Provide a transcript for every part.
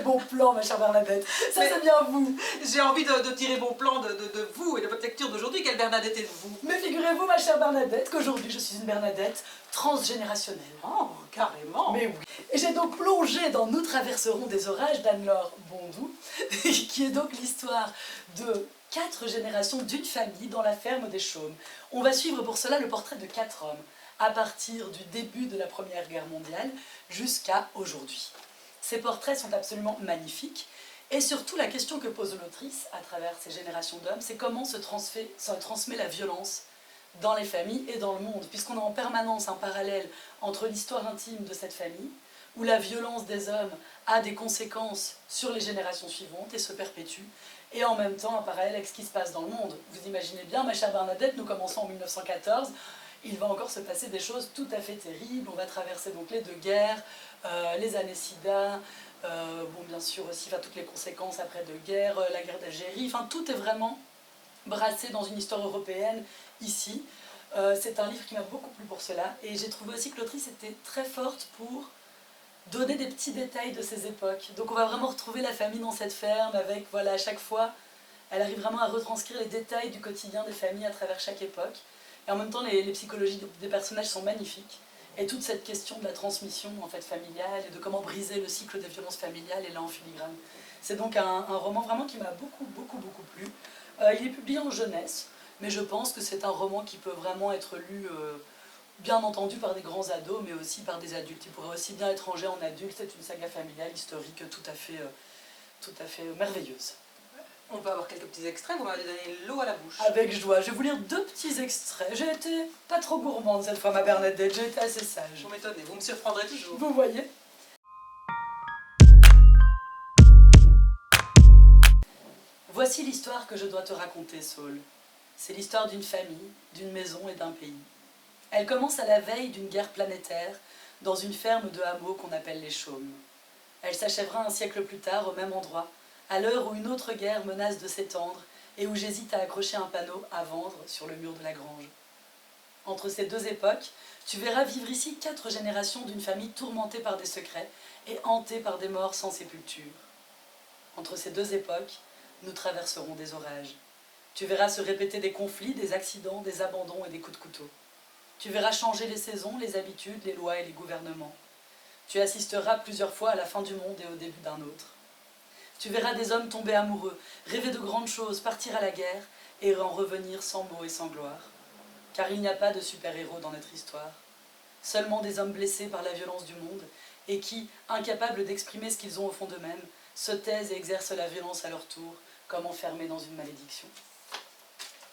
bon plan, ma chère Bernadette. Ça, c'est bien vous. J'ai envie de tirer bon plan de vous et de votre lecture d'aujourd'hui. Quelle Bernadette êtes-vous? Mais figurez-vous, ma chère Bernadette, qu'aujourd'hui, je suis une Bernadette transgénérationnelle. Oh, carrément. Mais oui. Et j'ai donc plongé dans Nous traverserons des orages d'Anne-Laure Bondou, qui est donc l'histoire de 4 générations d'une famille dans la ferme des Chaumes. On va suivre pour cela le portrait de 4 hommes, à partir du début de la Première Guerre mondiale jusqu'à aujourd'hui. Ces portraits sont absolument magnifiques, et surtout la question que pose l'autrice à travers ces générations d'hommes, c'est comment se transmet la violence dans les familles et dans le monde, puisqu'on a en permanence un parallèle entre l'histoire intime de cette famille, où la violence des hommes a des conséquences sur les générations suivantes et se perpétue, et en même temps un parallèle avec ce qui se passe dans le monde. Vous imaginez bien, ma chère Bernadette, nous commençons en 1914, il va encore se passer des choses tout à fait terribles, on va traverser donc les 2 guerres, les années SIDA, bon bien sûr aussi toutes les conséquences après de guerre, la guerre d'Algérie, enfin tout est vraiment brassé dans une histoire européenne ici. C'est un livre qui m'a beaucoup plu pour cela, et j'ai trouvé aussi que l'autrice était très forte pour donner des petits détails de ces époques. Donc on va vraiment retrouver la famille dans cette ferme avec, voilà, à chaque fois, elle arrive vraiment à retranscrire les détails du quotidien des familles à travers chaque époque. Et en même temps, les psychologies des personnages sont magnifiques. Et toute cette question de la transmission en fait, familiale et de comment briser le cycle des violences familiales est là en filigrane. C'est donc un roman vraiment qui m'a beaucoup plu. Il est publié en jeunesse, mais je pense que c'est un roman qui peut vraiment être lu, bien entendu, par des grands ados, mais aussi par des adultes. Il pourrait aussi bien être rangé en adulte. C'est une saga familiale, historique, tout à fait merveilleuse. On peut avoir quelques petits extraits, vous m'avez donné l'eau à la bouche. Avec joie. Je vais vous lire 2 petits extraits. J'ai été pas trop gourmande cette fois, ma Bernadette, j'ai été assez sage. Vous m'étonnez, vous me surprendrez toujours. Vous voyez? Voici l'histoire que je dois te raconter, Saul. C'est l'histoire d'une famille, d'une maison et d'un pays. Elle commence à la veille d'une guerre planétaire dans une ferme de hameaux qu'on appelle les Chaumes. Elle s'achèvera un siècle plus tard au même endroit, à l'heure où une autre guerre menace de s'étendre et où j'hésite à accrocher un panneau à vendre sur le mur de la grange. Entre ces 2 époques, tu verras vivre ici 4 générations d'une famille tourmentée par des secrets et hantée par des morts sans sépulture. Entre ces 2 époques, nous traverserons des orages. Tu verras se répéter des conflits, des accidents, des abandons et des coups de couteau. Tu verras changer les saisons, les habitudes, les lois et les gouvernements. Tu assisteras plusieurs fois à la fin du monde et au début d'un autre. Tu verras des hommes tomber amoureux, rêver de grandes choses, partir à la guerre et en revenir sans mots et sans gloire. Car il n'y a pas de super-héros dans notre histoire. Seulement des hommes blessés par la violence du monde et qui, incapables d'exprimer ce qu'ils ont au fond d'eux-mêmes, se taisent et exercent la violence à leur tour, comme enfermés dans une malédiction.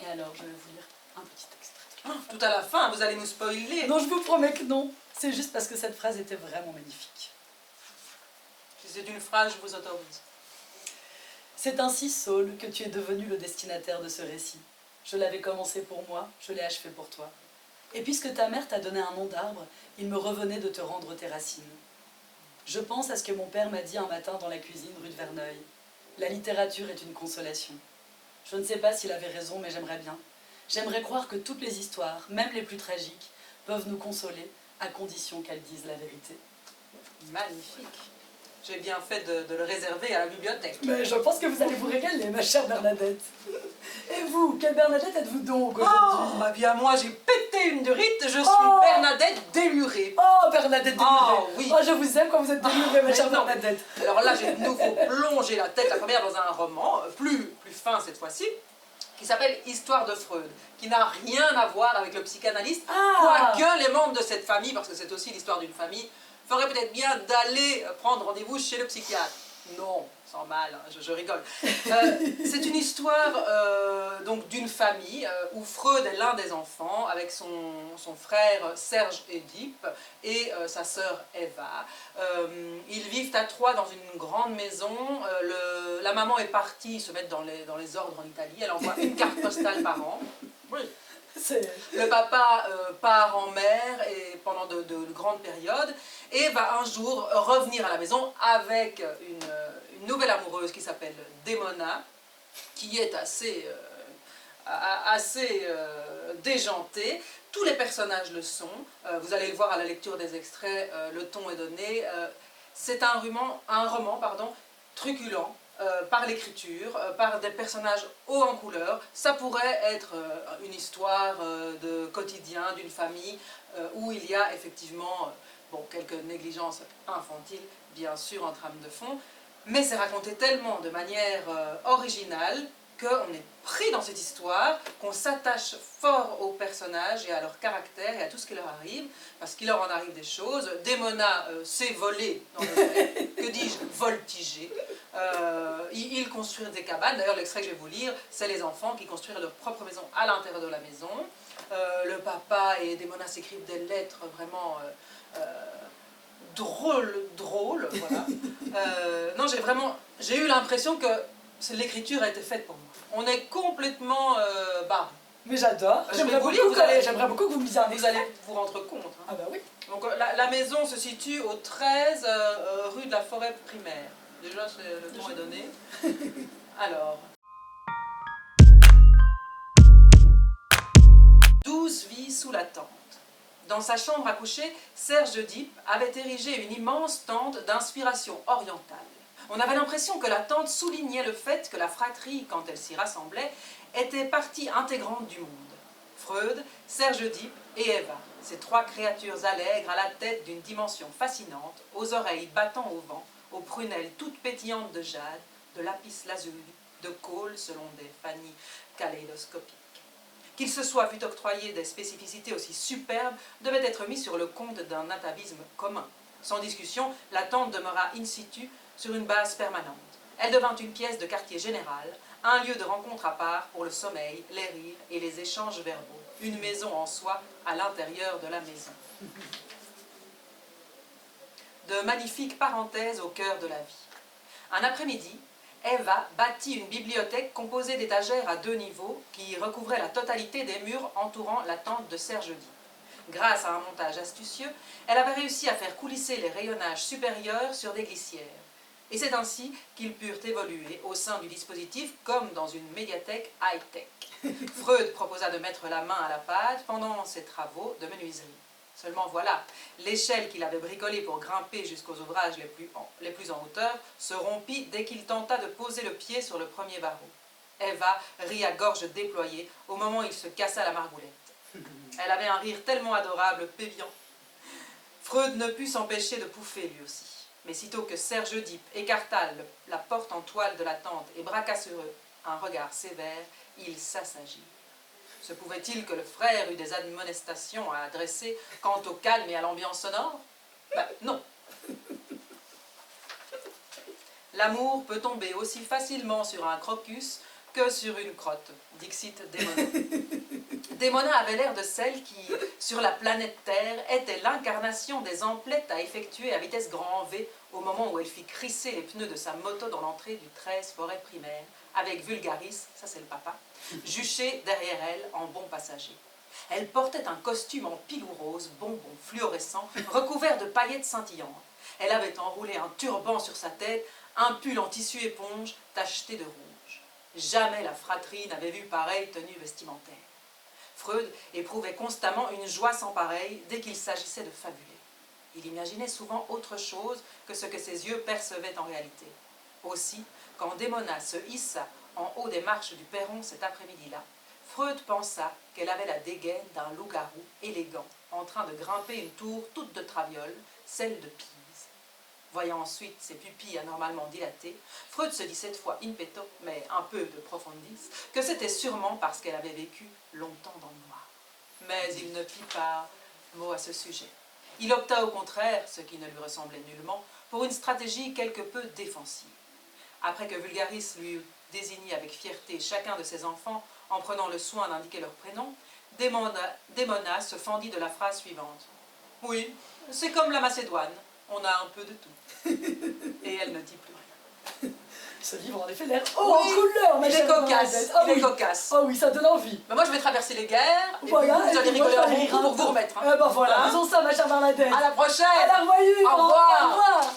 Et alors, je vais vous lire un petit extrait. Tout à la fin, vous allez nous spoiler. Non, je vous promets que non. C'est juste parce que cette phrase était vraiment magnifique. Si c'est une phrase, je vous autorise. C'est ainsi, Saul, que tu es devenu le destinataire de ce récit. Je l'avais commencé pour moi, je l'ai achevé pour toi. Et puisque ta mère t'a donné un nom d'arbre, il me revenait de te rendre tes racines. Je pense à ce que mon père m'a dit un matin dans la cuisine rue de Verneuil. La littérature est une consolation. Je ne sais pas s'il avait raison, mais j'aimerais bien. J'aimerais croire que toutes les histoires, même les plus tragiques, peuvent nous consoler, à condition qu'elles disent la vérité. Magnifique. J'ai bien fait de le réserver à la bibliothèque. Mais je pense que vous allez vous régaler, ma chère Bernadette. Et vous, quelle Bernadette êtes-vous donc aujourd'hui? Oh, bien moi j'ai pété une durite, je suis Bernadette délurée. Oh, Bernadette délurée. Oh, oui. Oh, je vous aime quand vous êtes délurée, ma chère Bernadette. Alors là, j'ai de nouveau plongé la tête, la première, dans un roman, plus fin cette fois-ci, qui s'appelle Histoire de Freud, qui n'a rien à voir avec le psychanalyste, quoique les membres de cette famille, parce que c'est aussi l'histoire d'une famille, ferait peut-être bien d'aller prendre rendez-vous chez le psychiatre. Non, sans mal, hein, je rigole. C'est une histoire donc d'une famille où Freud est l'un des enfants avec son frère Serge Oedipe et sa sœur Eva. Ils vivent à 3 dans une grande maison. La maman est partie se mettre dans les ordres en Italie. Elle envoie une carte postale par an. Oui. Le papa part en mer et pendant de grandes périodes et va un jour revenir à la maison avec une nouvelle amoureuse qui s'appelle Démona, qui est assez déjantée. Tous les personnages le sont. Vous allez le voir à la lecture des extraits, le ton est donné. C'est un roman truculent, par l'écriture, par des personnages hauts en couleur. Ça pourrait être une histoire de quotidien d'une famille où il y a effectivement bon, quelques négligences infantiles, bien sûr, en trame de fond, mais c'est raconté tellement de manière originale qu'on est pris dans cette histoire, qu'on s'attache fort aux personnages et à leur caractère et à tout ce qui leur arrive, parce qu'il leur en arrive des choses. Démona s'est volé, que dis-je, voltigé. Ils construisent des cabanes. D'ailleurs, l'extrait que je vais vous lire, c'est les enfants qui construisent leur propre maison à l'intérieur de la maison. Le papa et Démona s'écrivent des lettres vraiment drôles, voilà. Non, j'ai eu l'impression que l'écriture a été faite pour moi. On est complètement barré. Mais j'adore. J'aimerais beaucoup que vous me lisiez un Vous allez vous rendre compte. Hein. Ah bah oui. Donc la maison se situe au 13 rue de la Forêt Primaire. Déjà, le nom est donné. Alors. 12 vies sous la tente. Dans sa chambre à coucher, Serge Dip avait érigé une immense tente d'inspiration orientale. On avait l'impression que la tente soulignait le fait que la fratrie, quand elle s'y rassemblait, était partie intégrante du monde. Freud, Serge Dip et Eva, ces trois créatures allègres à la tête d'une dimension fascinante, aux oreilles battant au vent, aux prunelles toutes pétillantes de jade, de lapis lazuli, de colle selon des fannies kaléidoscopiques. Qu'il se soit vu octroyer des spécificités aussi superbes devait être mis sur le compte d'un atavisme commun. Sans discussion, la tente demeura in situ sur une base permanente. Elle devint une pièce de quartier général, un lieu de rencontre à part pour le sommeil, les rires et les échanges verbaux. Une maison en soi à l'intérieur de la maison. De magnifiques parenthèses au cœur de la vie. Un après-midi, Eva bâtit une bibliothèque composée d'étagères à 2 niveaux qui recouvraient la totalité des murs entourant la tente de Serge Dip. Grâce à un montage astucieux, elle avait réussi à faire coulisser les rayonnages supérieurs sur des glissières. Et c'est ainsi qu'ils purent évoluer au sein du dispositif comme dans une médiathèque high-tech. Freud proposa de mettre la main à la pâte pendant ses travaux de menuiserie. Seulement voilà, l'échelle qu'il avait bricolée pour grimper jusqu'aux ouvrages les plus en hauteur se rompit dès qu'il tenta de poser le pied sur le premier barreau. Eva rit à gorge déployée au moment où il se cassa la margoulette. Elle avait un rire tellement adorable, pévillant. Freud ne put s'empêcher de pouffer lui aussi. Mais sitôt que Serge Dip écarta la porte en toile de la tente et braqua sur eux un regard sévère, il s'assagit. Se pouvait-il que le frère eût des admonestations à adresser quant au calme et à l'ambiance sonore? Ben, non. L'amour peut tomber aussi facilement sur un crocus que sur une crotte, dixit Démona. Démona avait l'air de celle qui, sur la planète Terre, était l'incarnation des emplettes à effectuer à vitesse grand V au moment où elle fit crisser les pneus de sa moto dans l'entrée du 13 Forêt Primaire, avec Vulgaris, ça c'est le papa, juché derrière elle en bon passager. Elle portait un costume en pilou rose, bonbon, fluorescent, recouvert de paillettes scintillantes. Elle avait enroulé un turban sur sa tête, un pull en tissu éponge tacheté de rouge. Jamais la fratrie n'avait vu pareille tenue vestimentaire. Freud éprouvait constamment une joie sans pareille dès qu'il s'agissait de fabuler. Il imaginait souvent autre chose que ce que ses yeux percevaient en réalité. Aussi, quand Démona se hissa en haut des marches du perron cet après-midi-là, Freud pensa qu'elle avait la dégaine d'un loup-garou élégant, en train de grimper une tour toute de traviole, celle de Pise. Voyant ensuite ses pupilles anormalement dilatées, Freud se dit cette fois in petto, mais un peu de profondis, que c'était sûrement parce qu'elle avait vécu longtemps dans le noir. Mais il ne fit pas mot à ce sujet. Il opta au contraire, ce qui ne lui ressemblait nullement, pour une stratégie quelque peu défensive. Après que Vulgaris lui eut désigné avec fierté chacun de ses enfants en prenant le soin d'indiquer leur prénom, Démona se fendit de la phrase suivante. « Oui, c'est comme la Macédoine, on a un peu de tout. » Et elle ne dit plus rien. Ce livre en effet l'air en couleur, il est cocasse, il est cocasse. Oh oui, ça donne envie. Mais moi je vais traverser les guerres, voilà, et vous allez rigoler un bon coup pour vous remettre. Hein. Bah voilà, faisons ça ma chère Bernadette. À la prochaine. À la revoyure. Au revoir. Au revoir.